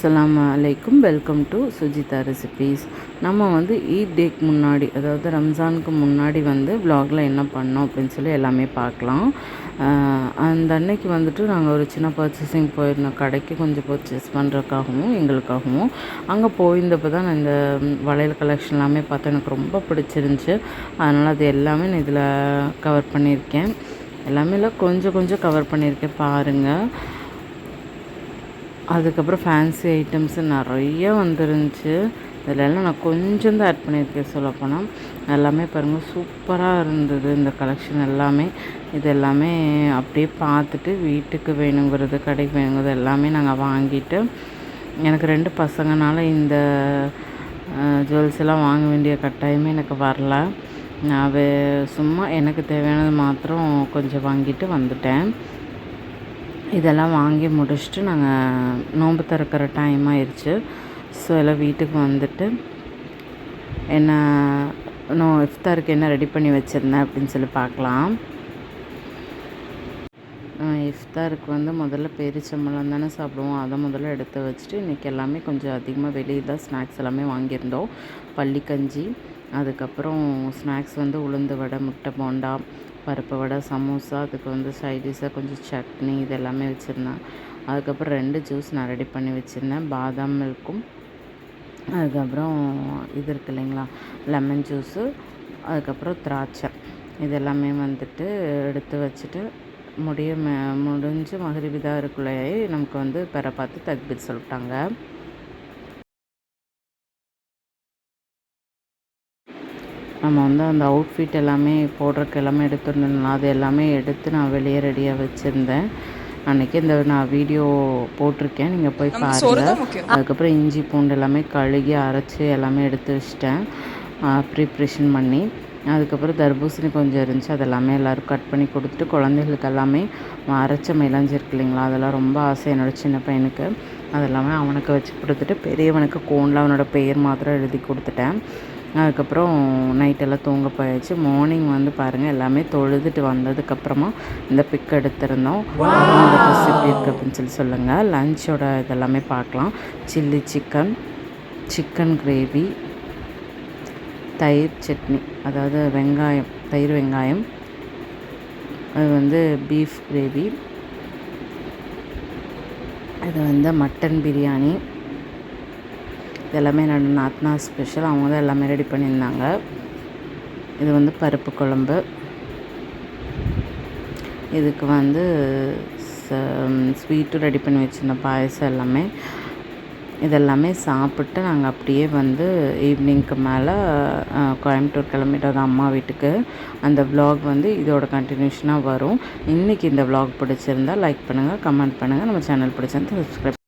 அஸ்ஸலாமு அலைக்கும். Welcome to Sujitha recipes. நம்ம வந்து ஈத் டேக்கு முன்னாடி, அதாவது ரம்ஜானுக்கு முன்னாடி வந்து விலாகில் என்ன பண்ணோம் அப்படின்னு சொல்லி எல்லாமே பார்க்கலாம். அந்த அன்னைக்கு வந்துட்டு நாங்கள் ஒரு சின்ன பர்ச்சேசிங் போயிருந்தோம், கடைக்கு கொஞ்சம் பர்ச்சேஸ் பண்ணுறதுக்காகவும் எங்களுக்காகவும். அங்கே போயிருந்தப்போ தான் நான் இந்த வளையல் கலெக்ஷன் எல்லாமே பார்த்தா எனக்கு ரொம்ப பிடிச்சிருந்துச்சி. அதனால் அது எல்லாமே நான் இதில் கவர் பண்ணியிருக்கேன். எல்லாமே இல்லை, கொஞ்சம் கொஞ்சம் கவர் பண்ணியிருக்கேன், பாருங்கள். அதுக்கப்புறம் ஃபேன்சி ஐட்டம்ஸு நிறைய வந்துருந்துச்சு. இதிலெல்லாம் நான் கொஞ்சம் தான் ஆட் பண்ணியிருக்கேன் சொல்லப்போனால். எல்லாமே பாருங்கள், சூப்பராக இருந்தது இந்த கலெக்ஷன் எல்லாமே. இது எல்லாமே அப்படியே பார்த்துட்டு வீட்டுக்கு வேணுங்கிறது, கடைக்கு வேணுங்கிறது எல்லாமே நாங்கள் வாங்கிட்டு, எனக்கு 2 பசங்கனால இந்த ஜுவல்ஸ் எல்லாம் வாங்க வேண்டிய கட்டாயமே எனக்கு வரல. நான் சும்மா எனக்கு தேவையானது மாத்திரம் கொஞ்சம் வாங்கிட்டு வந்துட்டேன். இதெல்லாம் வாங்கி முடிச்சுட்டு நாங்கள் நோன்பு திறக்கிற டைம் ஆயிடுச்சு. ஸோ எல்லாம் வீட்டுக்கு வந்துட்டு என்ன இஃப்தாருக்கு என்ன ரெடி பண்ணி வச்சுருந்தேன் அப்படின்னு சொல்லி பார்க்கலாம். இஃப்தாருக்கு வந்து முதல்ல பேரிச்சம்பழம் தானே சாப்பிடுவோம், அதை முதல்ல எடுத்து வச்சுட்டு இன்றைக்கி எல்லாமே கொஞ்சம் அதிகமாக வெளியே தான் ஸ்நாக்ஸ் எல்லாமே வாங்கியிருந்தோம். பள்ளிக்கஞ்சி, அதுக்கப்புறம் ஸ்நாக்ஸ் வந்து உளுந்து வடை, முட்டை போண்டா, பருப்பு வடை, சமோசா, அதுக்கு வந்து சைடிஷாக கொஞ்சம் சட்னி, இது எல்லாமே வச்சுருந்தேன். அதுக்கப்புறம் 2 ஜூஸ் நான் ரெடி பண்ணி வச்சுருந்தேன், பாதாம் மில்க்கும், அதுக்கப்புறம் இது இருக்குது இல்லைங்களா, லெமன் ஜூஸு, அதுக்கப்புறம் திராட்சை. இது எல்லாமே வந்துட்டு எடுத்து வச்சுட்டு முடிஞ்சு மகரிபிதா இருக்குள்ளேயே நமக்கு வந்து பெற பார்த்து தக்பீர் சொல்லிட்டாங்க. நம்ம வந்து அந்த அவுட்ஃபிட் எல்லாமே போடுறதுக்கு எல்லாமே எடுத்துருந்தோம்னா அது எல்லாமே எடுத்து நான் வெளியே ரெடியாக வச்சுருந்தேன். அன்றைக்கி நான் வீடியோ போட்டிருக்கேன், நீங்கள் போய் பாருங்கள். அதுக்கப்புறம் இஞ்சி பூண்டு எல்லாமே கழுகி அரைச்சி எல்லாமே எடுத்து வச்சிட்டேன், ப்ரிப்ரேஷன் பண்ணி. அதுக்கப்புறம் தர்பூசணி கொஞ்சம் இருந்துச்சு, அதெல்லாமே எல்லோரும் கட் பண்ணி கொடுத்துட்டு, குழந்தைகளுக்கு எல்லாமே அரைச்ச மைலாஞ்சி இருக்கு இல்லைங்களா, அதெல்லாம் ரொம்ப ஆசை என்னோடய சின்ன பையனுக்கு. அதெல்லாமே அவனுக்கு வச்சு கொடுத்துட்டு, பெரியவனுக்கு கோனில் அவனோட பெயர் மாத்திரம் எழுதி கொடுத்துட்டேன். அதுக்கப்புறம் நைட்டெல்லாம் தூங்க போயாச்சு. மார்னிங் வந்து பாருங்கள், எல்லாமே தொழுதுட்டு வந்ததுக்கப்புறமா இந்த பிக் எடுத்திருந்தோம். அதோட ட்ரெஸ் எப்படி இருக்குது அப்படின்னு சொல்லி சொல்லுங்கள். லஞ்சோட இதெல்லாமே பார்க்கலாம். சில்லி சிக்கன் கிரேவி, தயிர் சட்னி, அதாவது தயிர் வெங்காயம், அது வந்து பீஃப் கிரேவி, அது வந்து மட்டன் பிரியாணி. இதெல்லாமே என்னோடய நாத்னா ஸ்பெஷல், அவங்க தான் எல்லாமே ரெடி பண்ணியிருந்தாங்க. இது வந்து பருப்பு குழம்பு, இதுக்கு வந்து ஸ்வீட்டும் ரெடி பண்ணி வச்சுருந்த பாயசம் எல்லாமே. இதெல்லாமே சாப்பிட்டு நாங்கள் அப்படியே வந்து ஈவினிங்க்கு மேலே கோயம்புத்தூர் கிளம்பிட்டோம் அம்மா வீட்டுக்கு. அந்த விலாக் வந்து இதோட கண்டினியூஷனாக வரும். இன்றைக்கி இந்த விலாக் பிடிச்சிருந்தால் லைக் பண்ணுங்கள், கமெண்ட் பண்ணுங்கள். நம்ம சேனல் பிடிச்சிருந்தா சப்ஸ்கிரைப்